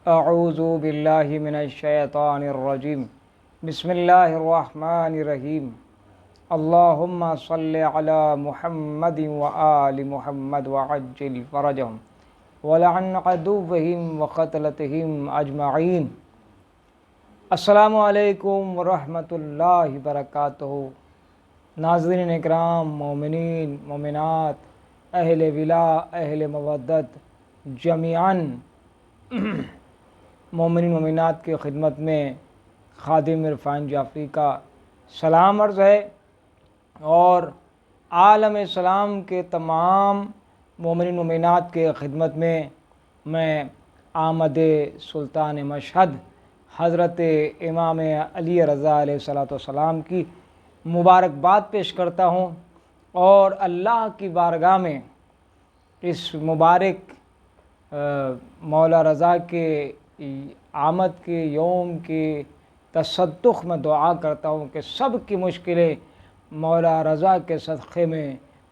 اعوذ باللہ من الشیطان الرجیم بسم اللہ الرحمن الرحیم اللہم صلی علی محمد وآل محمد وعجل فرجہم ولعن عدوہم وقتلتہم اجمعین۔ السلام علیکم ورحمۃ اللہ وبرکاتہ۔ ناظرین اکرام، مومنین مومنات، اہل ولا اہل مودت جمیعاً مومنین مومنات کی خدمت میں خادم عرفان جعفری کا سلام عرض ہے، اور عالم اسلام کے تمام مومنین مومنات کے خدمت میں آمد سلطان مشہد حضرت امام علی رضا علیہ الصلوۃ والسلام کی مبارکباد پیش کرتا ہوں، اور اللہ کی بارگاہ میں اس مبارک مولا رضا کے آمد کے یوم کے تصدق میں دعا کرتا ہوں کہ سب کی مشکلیں مولا رضا کے صدقے میں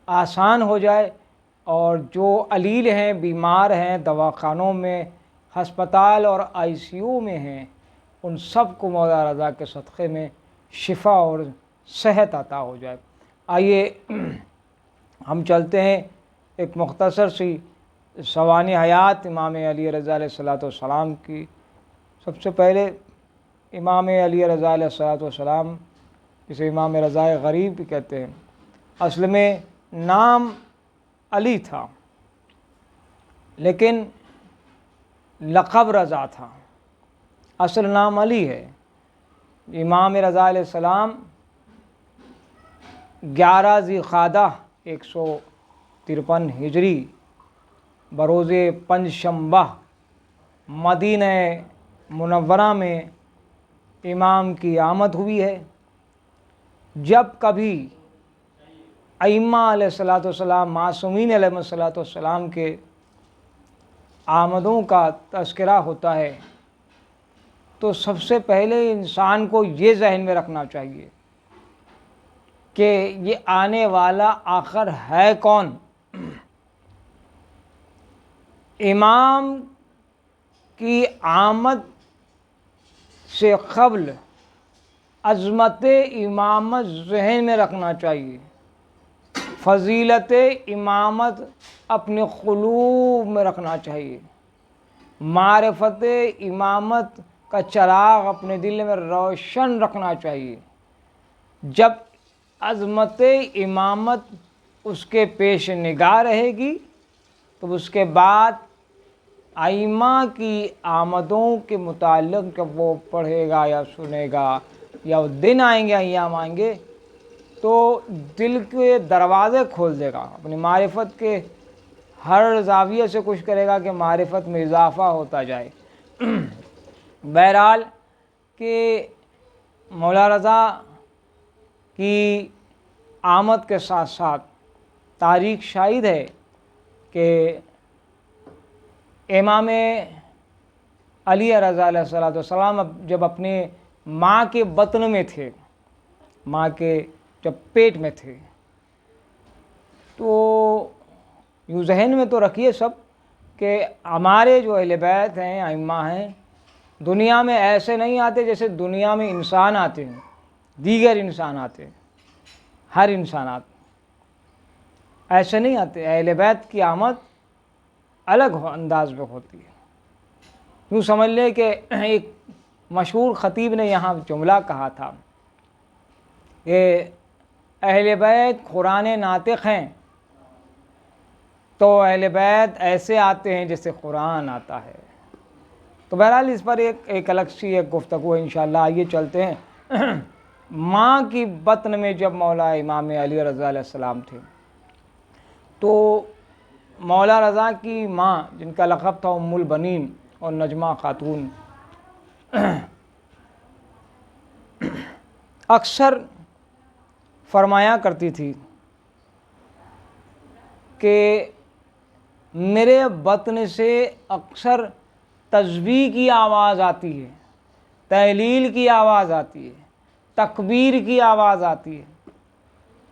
آسان ہو جائے، اور جو علیل ہیں، بیمار ہیں، دواخانوں میں، ہسپتال اور ICU میں ہیں، ان سب کو مولا رضا کے صدقے میں شفا اور صحت عطا ہو جائے۔ آئیے ہم چلتے ہیں ایک مختصر سی سوانح حیات امام علی رضا علیہ الصلوۃ والسلام کی۔ سب سے پہلے امام علی رضا علیہ الصلوۃ والسلام، جسے امام رضا غریب بھی کہتے ہیں، اصل میں نام علی تھا لیکن لقب رضا تھا، اصل نام علی ہے۔ امام رضا علیہ السلام 11 ذی القعدہ 153 ہجری بروز پنجشنبہ مدینہ منورہ میں امام کی آمد ہوئی ہے۔ جب کبھی ائمہ علیہ الصلوۃ والسلام، معصومین علیہ الصلوۃ والسلام کے آمدوں کا تذکرہ ہوتا ہے تو سب سے پہلے انسان کو یہ ذہن میں رکھنا چاہیے کہ یہ آنے والا آخر ہے کون۔ امام کی آمد سے قبل عظمت امامت ذہن میں رکھنا چاہیے، فضیلت امامت اپنے قلوب میں رکھنا چاہیے، معرفت امامت کا چراغ اپنے دل میں روشن رکھنا چاہیے۔ جب عظمت امامت اس کے پیش نگاہ رہے گی تو اس کے بعد ائمہ کی آمدوں کے متعلق جب وہ پڑھے گا یا سنے گا، یا وہ دن آئیں گے، ایام آئیں گے، تو دل کے دروازے کھول دے گا، اپنی معرفت کے ہر زاویے سے کچھ کرے گا کہ معرفت میں اضافہ ہوتا جائے۔ بہرحال کہ مولا رضا کی آمد کے ساتھ ساتھ تاریخ شاہد ہے کہ امام علی رضا علیہ الصلوۃ والسلام جب اپنے ماں کے بطن میں تھے، ماں کے جب پیٹ میں تھے، تو یوں ذہن میں تو رکھیے سب کہ ہمارے جو اہل بیت ہیں، ائمہ ہیں، دنیا میں ایسے نہیں آتے جیسے دنیا میں انسان آتے ہیں، دیگر انسان آتے ہیں، ہر انسانات ایسے نہیں آتے۔ اہل بیت کی آمد الگ انداز میں ہوتی ہے۔ یوں سمجھ لیں کہ ایک مشہور خطیب نے یہاں جملہ کہا تھا کہ اہل بیت قرآن ناطق ہیں، تو اہل بیت ایسے آتے ہیں جیسے قرآن آتا ہے۔ تو بہرحال اس پر ایک الگ سی ایک گفتگو ہے انشاءاللہ۔ آئیے چلتے ہیں۔ ماں کی بطن میں جب مولا امام علی رضا علیہ السلام تھے، تو مولا رضا کی ماں، جن کا لقب تھا ام البنین اور نجمہ خاتون، اکثر فرمایا کرتی تھی کہ میرے بطن سے اکثر تسبیح کی آواز آتی ہے، تہلیل کی آواز آتی ہے، تکبیر کی آواز آتی ہے۔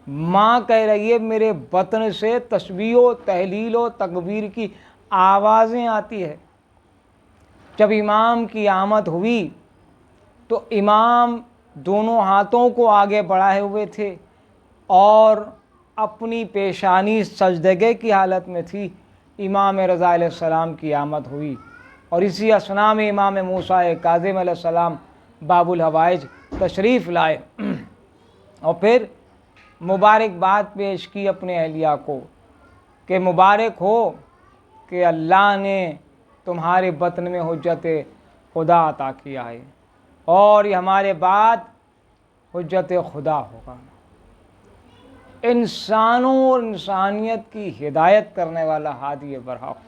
ماں کہہ رہی ہے میرے بطن سے تسبیح و تہلیل و تکبیر کی آوازیں آتی ہے۔ جب امام کی آمد ہوئی تو امام دونوں ہاتھوں کو آگے بڑھائے ہوئے تھے اور اپنی پیشانی سجدگے کی حالت میں تھی۔ امام رضا علیہ السلام کی آمد ہوئی اور اسی اثناء میں امام موسیٰ کاظم علیہ السلام باب الحوائج تشریف لائے اور پھر مبارکباد پیش کی اپنے اہلیہ کو کہ مبارک ہو کہ اللہ نے تمہارے بطن میں حجت خدا عطا کیا ہے اور یہ ہمارے بعد حجت خدا ہوگا۔ انسانوں اور انسانیت کی ہدایت کرنے والا ہادی برحق۔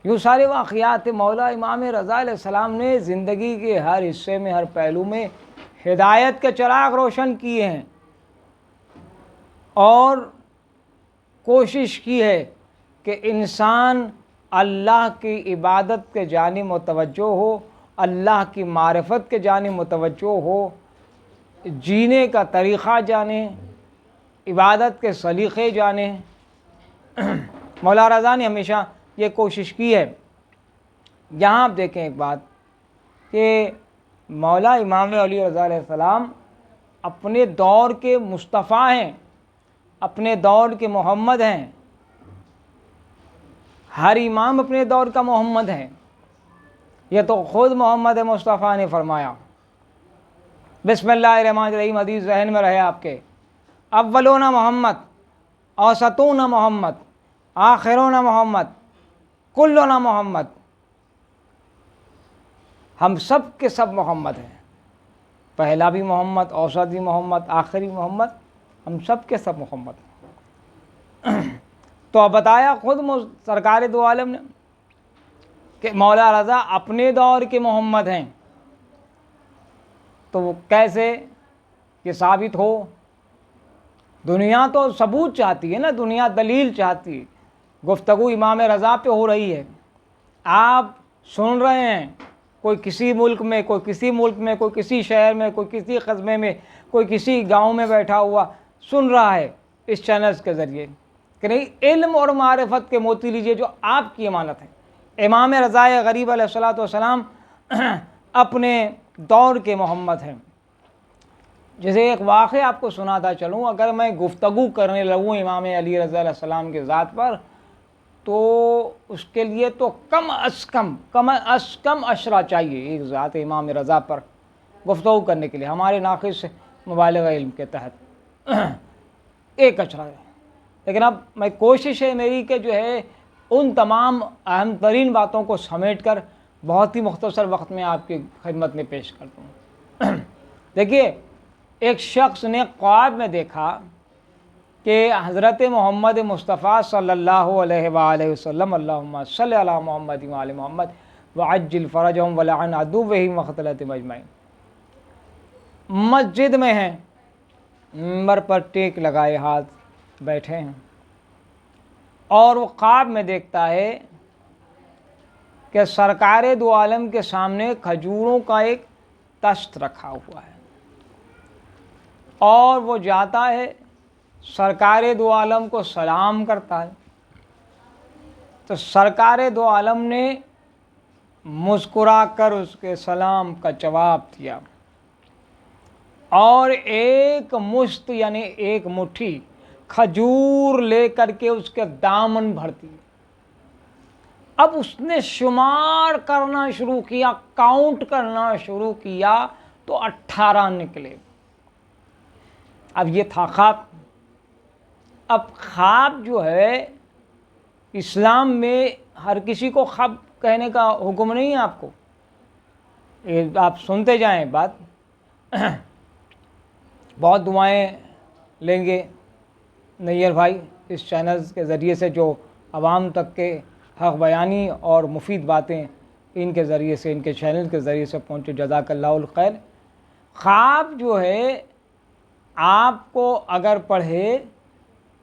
یہ سارے واقعات مولا امام رضا علیہ السلام نے زندگی کے ہر حصے میں، ہر پہلو میں ہدایت کے چراغ روشن کیے ہیں اور کوشش کی ہے کہ انسان اللہ کی عبادت کے جانب متوجہ ہو، اللہ کی معرفت کے جانب متوجہ ہو، جینے کا طریقہ جانے، عبادت کے سلیقے جانے۔ مولا رضا نے ہمیشہ یہ کوشش کی ہے۔ یہاں آپ دیکھیں ایک بات کہ مولا امام علی رضا علیہ السلام اپنے دور کے مصطفیٰ ہیں، اپنے دور کے محمد ہیں۔ ہر امام اپنے دور کا محمد ہے، یہ تو خود محمد مصطفیٰ نے فرمایا۔ بسم اللہ الرحمن الرحیم حدیث ذہن میں رہے آپ کے، اولون محمد، اوسطون محمد، آخرون محمد، کلنا محمد۔ ہم سب کے سب محمد ہیں، پہلا بھی محمد، اوسط بھی محمد، آخری محمد، ہم سب کے سب محمد۔ تو اب بتایا خود سرکار دو عالم نے کہ مولا رضا اپنے دور کے محمد ہیں، تو وہ کیسے یہ ثابت ہو؟ دنیا تو ثبوت چاہتی ہے نا، دنیا دلیل چاہتی ہے۔ گفتگو امام رضا پہ ہو رہی ہے، آپ سن رہے ہیں، کوئی کسی ملک میں، کوئی کسی ملک میں، کوئی کسی شہر میں، کوئی کسی قصبے میں، کوئی کسی گاؤں میں بیٹھا ہوا سن رہا ہے اس چینلز کے ذریعے کہ نہیں، علم اور معرفت کے موتی لیجئے جو آپ کی امانت ہے۔ امام رضا غریب علیہ السلام اپنے دور کے محمد ہیں۔ جیسے ایک واقعہ آپ کو سناتا چلوں، اگر میں گفتگو کرنے لگوں امام علی رضا علیہ السلام کے ذات پر تو اس کے لیے تو کم از کم اشرا چاہیے ایک ذات امام رضا پر گفتگو کرنے کے لیے، ہمارے ناقص مبالغ علم کے تحت ایک اشرا ہے۔ لیکن اب میں کوشش ہے میری کہ جو ہے ان تمام اہم ترین باتوں کو سمیٹ کر بہت ہی مختصر وقت میں آپ کی خدمت میں پیش کر دوں۔ دیکھیے، ایک شخص نے خواب میں دیکھا کہ حضرت محمد مصطفیٰ صلی اللہ علیہ وآلہ وسلم، اللہم صلی علی محمد وآل محمد وعجل فرجہم ولعن عدوہم وقتلہم اجمعین، مسجد میں ہیں، منبر پر ٹیک لگائے ہاتھ بیٹھے ہیں، اور وہ خواب میں دیکھتا ہے کہ سرکار دو عالم کے سامنے کھجوروں کا ایک تشت رکھا ہوا ہے، اور وہ جاتا ہے، سرکار دو عالم کو سلام کرتا ہے، تو سرکار دو عالم نے مسکرا کر اس کے سلام کا جواب دیا اور ایک مشت یعنی ایک مٹھی کھجور لے کر کے اس کے دامن بھر دی۔ اب اس نے شمار کرنا شروع کیا، کاؤنٹ کرنا شروع کیا تو 18 نکلے۔ اب یہ تھا خواب۔ اب خواب جو ہے اسلام میں ہر کسی کو خواب کہنے کا حکم نہیں ہے آپ کو، آپ سنتے جائیں بات، بہت دعائیں لیں گے نیئر بھائی اس چینلز کے ذریعے سے، جو عوام تک کے حق بیانی اور مفید باتیں ان کے ذریعے سے، ان کے چینل کے ذریعے سے پہنچے، جزاک اللہ الخیر۔ خواب جو ہے آپ کو اگر پڑھے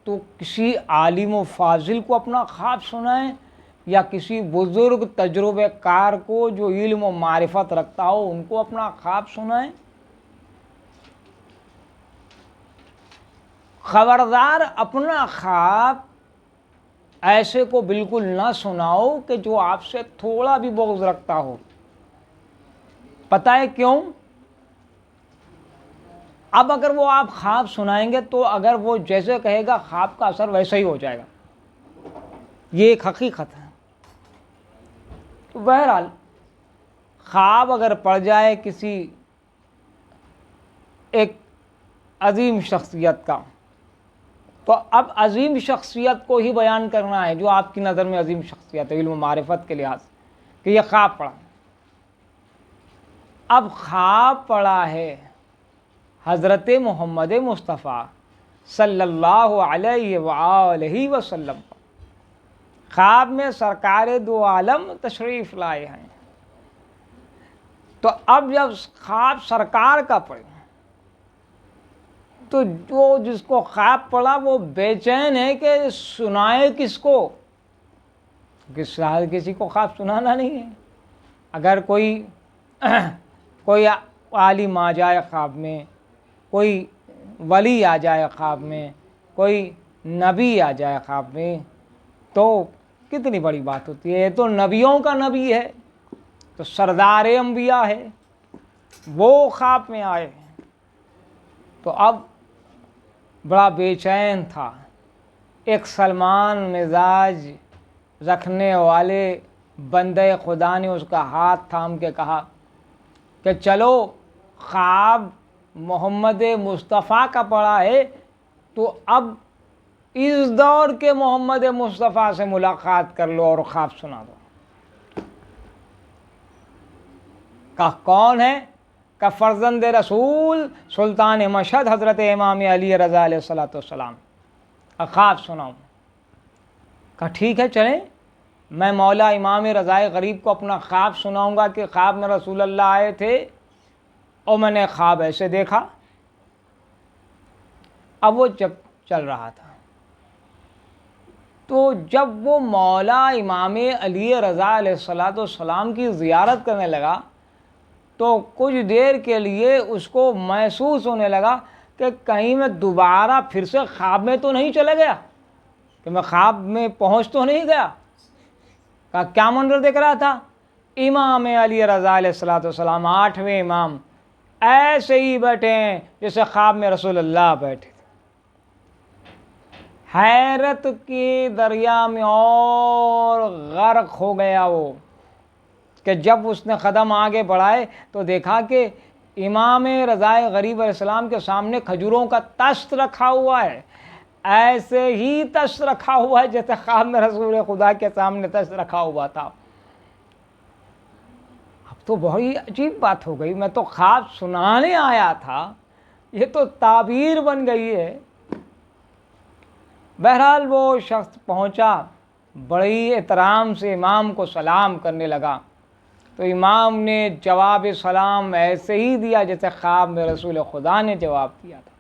تو کسی عالم و فاضل کو اپنا خواب سنائیں یا کسی بزرگ تجربہ کار کو جو علم و معرفت رکھتا ہو ان کو اپنا خواب سنائیں۔ خبردار اپنا خواب ایسے کو بالکل نہ سناؤ کہ جو آپ سے تھوڑا بھی بغض رکھتا ہو۔ پتہ ہے کیوں؟ اب اگر وہ آپ خواب سنائیں گے تو اگر وہ جیسے کہے گا خواب کا اثر ویسا ہی ہو جائے گا، یہ ایک حقیقت ہے۔ تو بہرحال خواب اگر پڑ جائے کسی ایک عظیم شخصیت کا، تو اب عظیم شخصیت کو ہی بیان کرنا ہے جو آپ کی نظر میں عظیم شخصیت ہے علم و معرفت کے لحاظ سے، کہ یہ خواب پڑا۔ اب خواب پڑا ہے حضرت محمد مصطفیٰ صلی اللہ علیہ وآلہ وسلم پر، خواب میں سرکار دو عالم تشریف لائے ہیں۔ تو اب جب خواب سرکار کا پڑے تو جو جس کو خواب پڑا وہ بے چین ہے کہ سنائے کس کو، کسی کو خواب سنانا نہیں ہے۔ اگر کوئی عالم آ جائے خواب میں، کوئی ولی آ جائے خواب میں، کوئی نبی آ جائے خواب میں تو کتنی بڑی بات ہوتی ہے۔ یہ تو نبیوں کا نبی ہے، تو سردار انبیاء ہے، وہ خواب میں آئے تو اب بڑا بے چین تھا۔ ایک سلمان مزاج رکھنے والے بندے خدا نے اس کا ہاتھ تھام کے کہا کہ چلو خواب محمد مصطفیٰ کا پڑا ہے تو اب اس دور کے محمد مصطفیٰ سے ملاقات کر لو اور خواب سنا دو۔ کہ کون ہے؟ کہ فرزند رسول سلطان مشہد حضرت امام علی رضا علیہ الصلوۃ والسلام، خواب سناؤں۔ کہا ٹھیک ہے چلیں، میں مولا امام رضا غریب کو اپنا خواب سناؤں گا کہ خواب میں رسول اللہ آئے تھے اور میں نے خواب ایسے دیکھا۔ اب وہ جب چل رہا تھا تو جب وہ مولا امام علی رضا علیہ الصلوۃ والسلام کی زیارت کرنے لگا تو کچھ دیر کے لیے اس کو محسوس ہونے لگا کہ کہیں میں دوبارہ پھر سے خواب میں تو نہیں چلا گیا، کہ میں خواب میں پہنچ تو نہیں گیا۔ کہا کیا منظر دیکھ رہا تھا؟ امام علی رضا علیہ الصلوۃ والسلام 8ویں امام ایسے ہی بیٹھے ہیں جیسے خواب میں رسول اللہ بیٹھے تھے۔ حیرت کے دریا میں اور غرق ہو گیا وہ، کہ جب اس نے قدم آگے بڑھائے تو دیکھا کہ امام رضا غریب علیہ السلام کے سامنے کھجوروں کا تشت رکھا ہوا ہے، ایسے ہی تشت رکھا ہوا ہے جیسے خواب میں رسول خدا کے سامنے تشت رکھا ہوا تھا۔ اب تو بڑی عجیب بات ہو گئی، میں تو خواب سنانے آیا تھا، یہ تو تعبیر بن گئی ہے۔ بہرحال وہ شخص پہنچا، بڑی احترام سے امام کو سلام کرنے لگا تو امام نے جواب سلام ایسے ہی دیا جیسے خواب میں رسول خدا نے جواب دیا تھا۔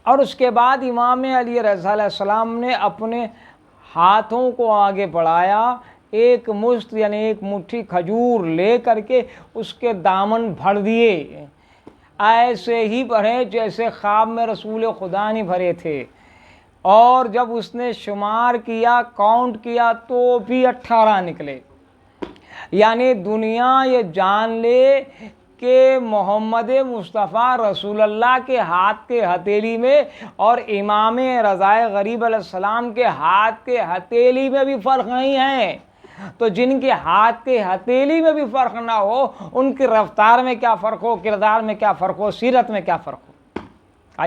اور اس کے بعد امام علی رضا علیہ السلام نے اپنے ہاتھوں کو آگے بڑھایا، ایک مشت یعنی ایک مٹھی کھجور لے کر کے اس کے دامن بھر دیے، ایسے ہی بھرے جیسے خواب میں رسول خدا نے بھرے تھے۔ اور جب اس نے شمار کیا، کاؤنٹ کیا تو بھی 18 نکلے۔ یعنی دنیا یہ جان لے کہ محمد مصطفیٰ رسول اللہ کے ہاتھ کے ہتھیلی میں اور امام رضا غریب علیہ السلام کے ہاتھ کے ہتھیلی میں بھی فرق نہیں ہے، تو جن کے ہاتھ کے ہتھیلی میں بھی فرق نہ ہو ان کی رفتار میں کیا فرق ہو، کردار میں کیا فرق ہو، سیرت میں کیا فرق ہو۔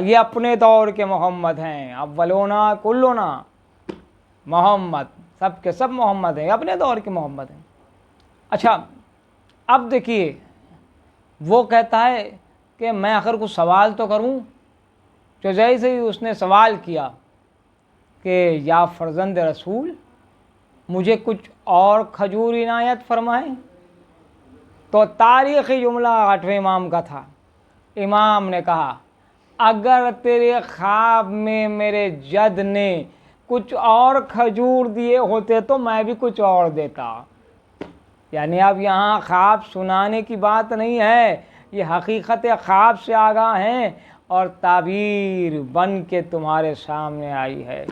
یہ اپنے دور کے محمد ہیں، اولونا کلونا محمد، سب کے سب محمد ہیں، اپنے دور کے محمد ہیں۔ اچھا اب دیکھیے، وہ کہتا ہے کہ میں آخر کچھ سوال تو کروں، جو جیسے ہی اس نے سوال کیا کہ یا فرزند رسول مجھے کچھ اور کھجور عنایت فرمائیں، تو تاریخی جملہ 8ویں امام کا تھا۔ امام نے کہا اگر تیرے خواب میں میرے جد نے کچھ اور کھجور دیے ہوتے تو میں بھی کچھ اور دیتا۔ یعنی اب یہاں خواب سنانے کی بات نہیں ہے، یہ حقیقت خواب سے آگاہ ہیں اور تعبیر بن کے تمہارے سامنے آئی ہے۔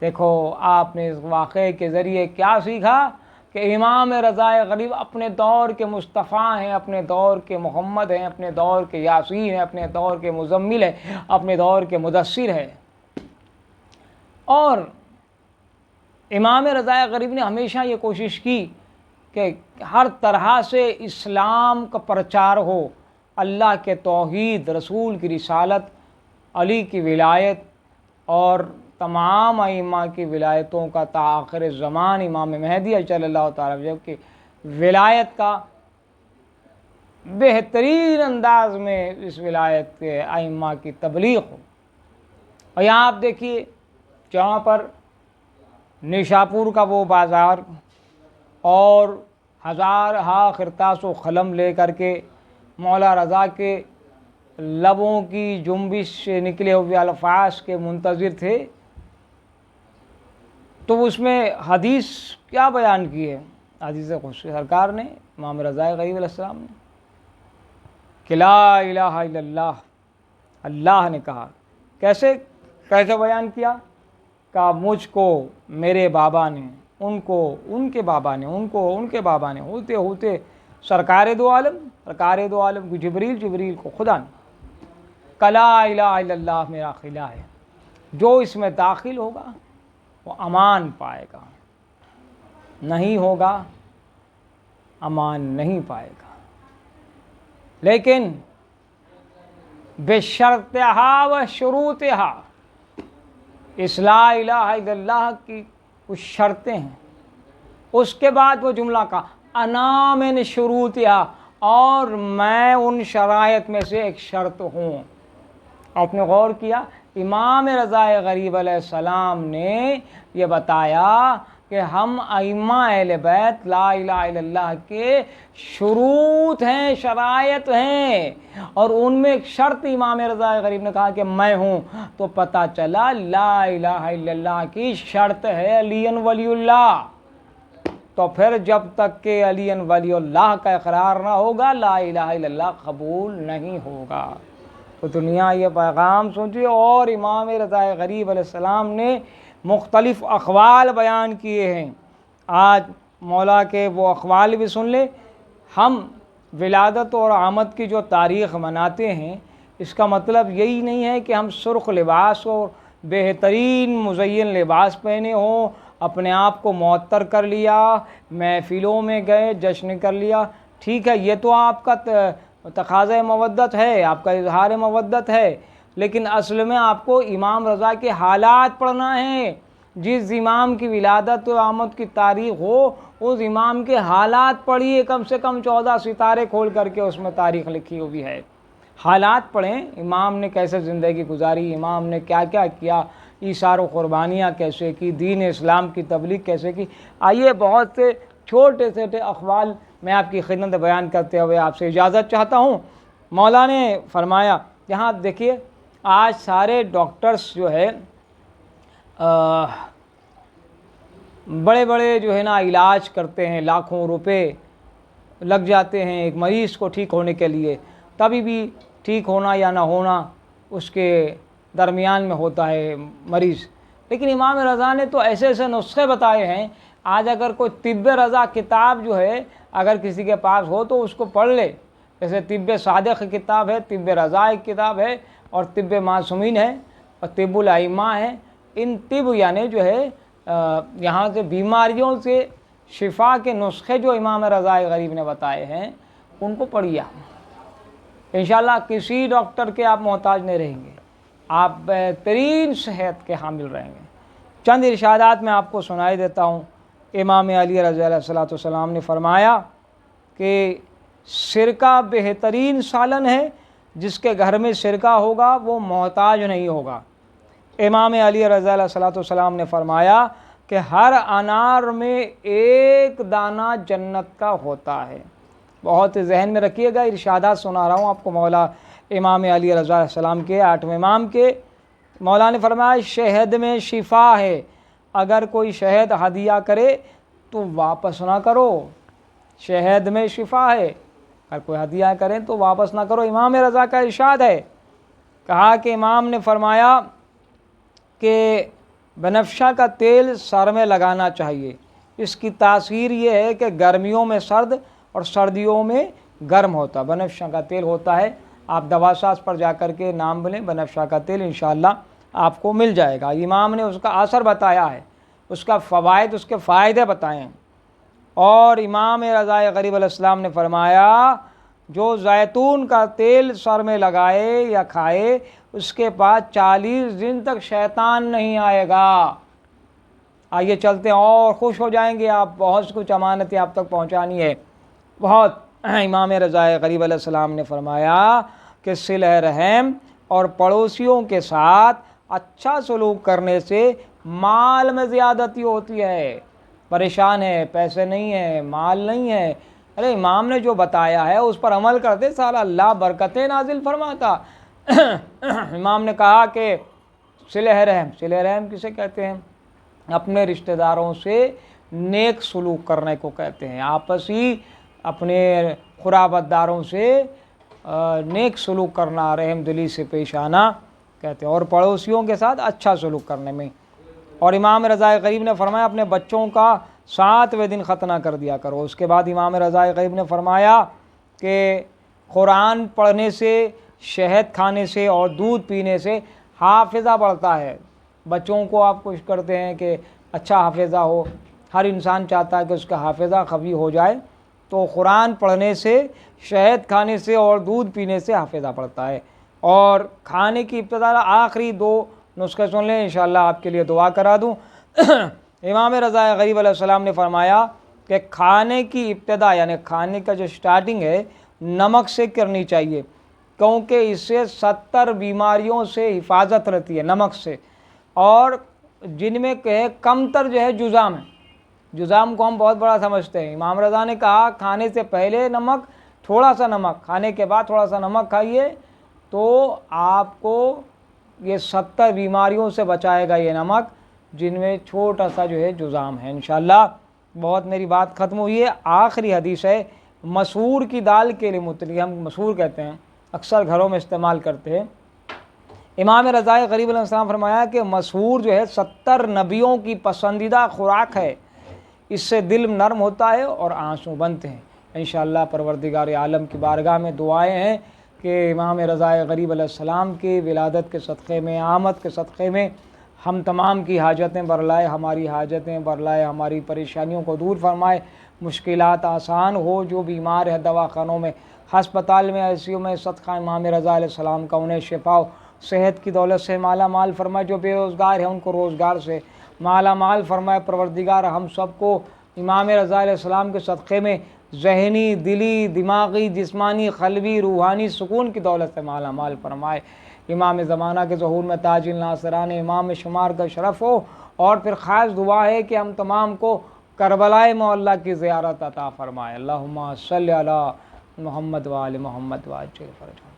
دیکھو آپ نے اس واقعے کے ذریعے کیا سیکھا کہ امام رضا غریب اپنے دور کے مصطفیٰ ہیں، اپنے دور کے محمد ہیں، اپنے دور کے یاسین ہیں، اپنے دور کے مزمل ہیں، اپنے دور کے مدثر ہیں۔ اور امام رضا غریب نے ہمیشہ یہ کوشش کی کہ ہر طرح سے اسلام کا پرچار ہو، اللہ کے توحید، رسول کی رسالت، علی کی ولایت اور تمام ائمہ کی ولایتوں کا تا آخر زمان امام مہدی صلی اللہ تعالیٰ عنہ کی ولایت کا بہترین انداز میں اس ولایت کے ائمہ کی تبلیغ ہو۔ اور یہاں آپ دیکھیے جہاں پر نیشاپور کا وہ بازار اور ہزارہا خرطاس و قلم لے کر کے مولا رضا کے لبوں کی جنبش سے نکلے ہوئے الفاظ کے منتظر تھے، تو اس میں حدیث کیا بیان کی ہے؟ حدیث خصوصی سرکار نے، امام رضا غریب علیہ السلام نے، کہ لا الہ الا اللہ، اللہ نے کہا۔ کیسے بیان کیا؟ کہا مجھ کو میرے بابا نے، ان کو ان کے بابا نے، ان کو ان کے بابا نے، ہوتے ہوتے سرکار دو عالم کو جبریل کو خدا نے، لا الہ الا اللہ میرا خلا ہے، جو اس میں داخل ہوگا وہ امان پائے گا، نہیں ہوگا امان نہیں پائے گا۔ لیکن بشرطہا و شروطہا، اس لا الہ الا اللہ کی کچھ شرطیں ہیں۔ اس کے بعد وہ جملہ کا انا من شروطہا، اور میں ان شرائط میں سے ایک شرط ہوں۔ آپ نے غور کیا، امام رضا غریب علیہ السلام نے یہ بتایا کہ ہم ائمہ اہل بیت لا الہ الا اللہ کے شروط ہیں، شرائط ہیں، اور ان میں ایک شرط امام رضا غریب نے کہا کہ میں ہوں، تو پتہ چلا لا الہ الا اللہ کی شرط ہے علی ولی اللہ۔ تو پھر جب تک کہ علی ولی اللہ کا اقرار نہ ہوگا لا الہ الا اللہ قبول نہیں ہوگا۔ تو دنیا یہ پیغام سنتی، اور امام رضا غریب علیہ السلام نے مختلف اقوال بیان کیے ہیں۔ آج مولا کے وہ اقوال بھی سن لیں۔ ہم ولادت اور آمد کی جو تاریخ مناتے ہیں، اس کا مطلب یہی نہیں ہے کہ ہم سرخ لباس اور بہترین مزین لباس پہنے ہوں، اپنے آپ کو معطر کر لیا، محفلوں میں گئے، جشن کر لیا۔ ٹھیک ہے، یہ تو آپ کا تقاضۂ مودت ہے، آپ کا اظہار مودت ہے، لیکن اصل میں آپ کو امام رضا کے حالات پڑھنا ہے۔ جس امام کی ولادت و آمد کی تاریخ ہو، اس امام کے حالات پڑھیے، کم سے کم 14 ستارے کھول کر کے اس میں تاریخ لکھی ہوئی ہے۔ حالات پڑھیں، امام نے کیسے زندگی گزاری، امام نے کیا کیا کیا، ایثار و قربانیاں کیسے کی، دین اسلام کی تبلیغ کیسے کی۔ آئیے بہت سے چھوٹے چھوٹے اقوال میں آپ کی خدمت بیان کرتے ہوئے آپ سے اجازت چاہتا ہوں۔ مولا نے فرمایا، یہاں دیکھیے آج سارے ڈاکٹرز جو ہے بڑے بڑے جو ہے نا علاج کرتے ہیں، لاکھوں روپے لگ جاتے ہیں ایک مریض کو ٹھیک ہونے کے لیے۔ تبھی بھی ٹھیک ہونا یا نہ ہونا اس کے درمیان میں ہوتا ہے مریض۔ لیکن امام رضا نے تو ایسے ایسے نسخے بتائے ہیں، آج اگر کوئی طب رضا کتاب جو ہے اگر کسی کے پاس ہو تو اس کو پڑھ لے۔ جیسے طب صادق کتاب ہے، طب رضا ایک کتاب ہے، اور طب معصومین ہے، اور طب الائمہ ہے۔ ان طب یعنی جو ہے یہاں سے بیماریوں سے شفا کے نسخے جو امام رضا غریب نے بتائے ہیں ان کو پڑھیے۔ انشاءاللہ کسی ڈاکٹر کے آپ محتاج نہیں رہیں گے، آپ بہترین صحت کے حامل رہیں گے۔ چند ارشادات میں آپ کو سنائی دیتا ہوں۔ امام علی رضی اللہ علیہ السلام نے فرمایا کہ سرکہ بہترین سالن ہے، جس کے گھر میں سرکہ ہوگا وہ محتاج نہیں ہوگا۔ امام علی رضی اللہ علیہ السلام نے فرمایا کہ ہر انار میں ایک دانہ جنت کا ہوتا ہے۔ بہت ذہن میں رکھیے گا، ارشادات سنا رہا ہوں آپ کو مولا امام علی رضی اللہ علیہ السلام کے 8ویں امام کے۔ مولا نے فرمایا شہد میں شفا ہے، اگر کوئی شہد ہدیہ کرے تو واپس نہ کرو۔ شہد میں شفا ہے، اگر کوئی ہدیہ کرے تو واپس نہ کرو۔ امام رضا کا ارشاد ہے، کہا کہ امام نے فرمایا کہ بنفشہ کا تیل سر میں لگانا چاہیے۔ اس کی تاثیر یہ ہے کہ گرمیوں میں سرد اور سردیوں میں گرم ہوتا ہے۔ بنفشہ کا تیل ہوتا ہے، آپ دواساز پر جا کر کے نام بلیں بنفشہ کا تیل، انشاءاللہ آپ کو مل جائے گا۔ امام نے اس کا اثر بتایا ہے، اس کا فوائد، اس کے فائدے بتائے ہیں۔ اور امام رضا غریب علیہ السلام نے فرمایا جو زیتون کا تیل سر میں لگائے یا کھائے اس کے پاس 40 دن تک شیطان نہیں آئے گا۔ آئیے چلتے ہیں اور خوش ہو جائیں گے آپ، بہت کچھ امانتیں آپ تک پہنچانی ہے بہت۔ امام رضا غریب علیہ السلام نے فرمایا کہ صلہ رحم اور پڑوسیوں کے ساتھ اچھا سلوک کرنے سے مال میں زیادتی ہوتی ہے۔ پریشان ہے، پیسے نہیں ہیں، مال نہیں ہے، ارے امام نے جو بتایا ہے اس پر عمل کرتے سارا اللہ برکتیں نازل فرماتا۔ امام نے کہا کہ صلہ رحم کسے کہتے ہیں؟ اپنے رشتہ داروں سے نیک سلوک کرنے کو کہتے ہیں، آپسی اپنے قرابت داروں سے نیک سلوک کرنا، رحم دلی سے پیش آنا کہتے ہیں، اور پڑوسیوں کے ساتھ اچھا سلوک کرنے میں۔ اور امام رضا غریب نے فرمایا اپنے بچوں کا 7ویں دن ختنہ کر دیا کرو۔ اس کے بعد امام رضا غریب نے فرمایا کہ قرآن پڑھنے سے، شہد کھانے سے اور دودھ پینے سے حافظہ بڑھتا ہے۔ بچوں کو آپ کوشش کرتے ہیں کہ اچھا حافظہ ہو، ہر انسان چاہتا ہے کہ اس کا حافظہ قوی ہو جائے، تو قرآن پڑھنے سے، شہد کھانے سے اور دودھ پینے سے حافظہ بڑھتا ہے۔ اور کھانے کی ابتدا آخری 2 نسخے سن لیں، انشاءاللہ آپ کے لیے دعا کرا دوں۔ امام رضا غریب علیہ السلام نے فرمایا کہ کھانے کی ابتدا یعنی کھانے کا جو سٹارٹنگ ہے نمک سے کرنی چاہیے، کیونکہ اس سے 70 بیماریوں سے حفاظت رہتی ہے نمک سے، اور جن میں کہ کم تر جو ہے جذام ہے۔ جذام کو ہم بہت بڑا سمجھتے ہیں، امام رضا نے کہا کھانے سے پہلے نمک، تھوڑا سا نمک، کھانے کے بعد تھوڑا سا نمک کھائیے تو آپ کو یہ 70 بیماریوں سے بچائے گا یہ نمک، جن میں چھوٹا سا جو ہے جذام ہے۔ انشاءاللہ بہت میری بات ختم ہوئی ہے، آخری حدیث ہے مسور کی دال کے لیے متعلق، ہم مسور کہتے ہیں، اکثر گھروں میں استعمال کرتے ہیں۔ امام رضا غریب علیہ السلام فرمایا کہ مسحور جو ہے 70 نبیوں کی پسندیدہ خوراک ہے، اس سے دل نرم ہوتا ہے اور آنسو بنتے ہیں۔ انشاءاللہ پروردگار عالم کی بارگاہ میں دعائیں ہیں کہ امام رضا غریب علیہ السلام کی ولادت کے صدقے میں، آمد کے صدقے میں ہم تمام کی حاجتیں برلائے، ہماری حاجتیں برلائے، ہماری پریشانیوں کو دور فرمائے، مشکلات آسان ہو، جو بیمار ہے دواخانوں میں، ہسپتال میں، آئی سی یو میں، صدقہ امام رضا علیہ السلام کا انہیں شفا و صحت کی دولت سے مالا مال فرمائے، جو بے روزگار ہیں ان کو روزگار سے مالا مال فرمائے۔ پروردگار ہم سب کو امام رضا علیہ السلام کے صدقے میں ذہنی، دلی، دماغی، جسمانی، قلبی، روحانی سکون کی دولت سے مالا مال فرمائے۔ امام زمانہ کے ظہور میں تاج الناصران امام شمار کا شرف ہو، اور پھر خاص دعا ہے کہ ہم تمام کو کربلائے معلیٰ کی زیارت عطا فرمائے۔ اللہم صلی علی محمد و آل محمد وعجل فرجہ۔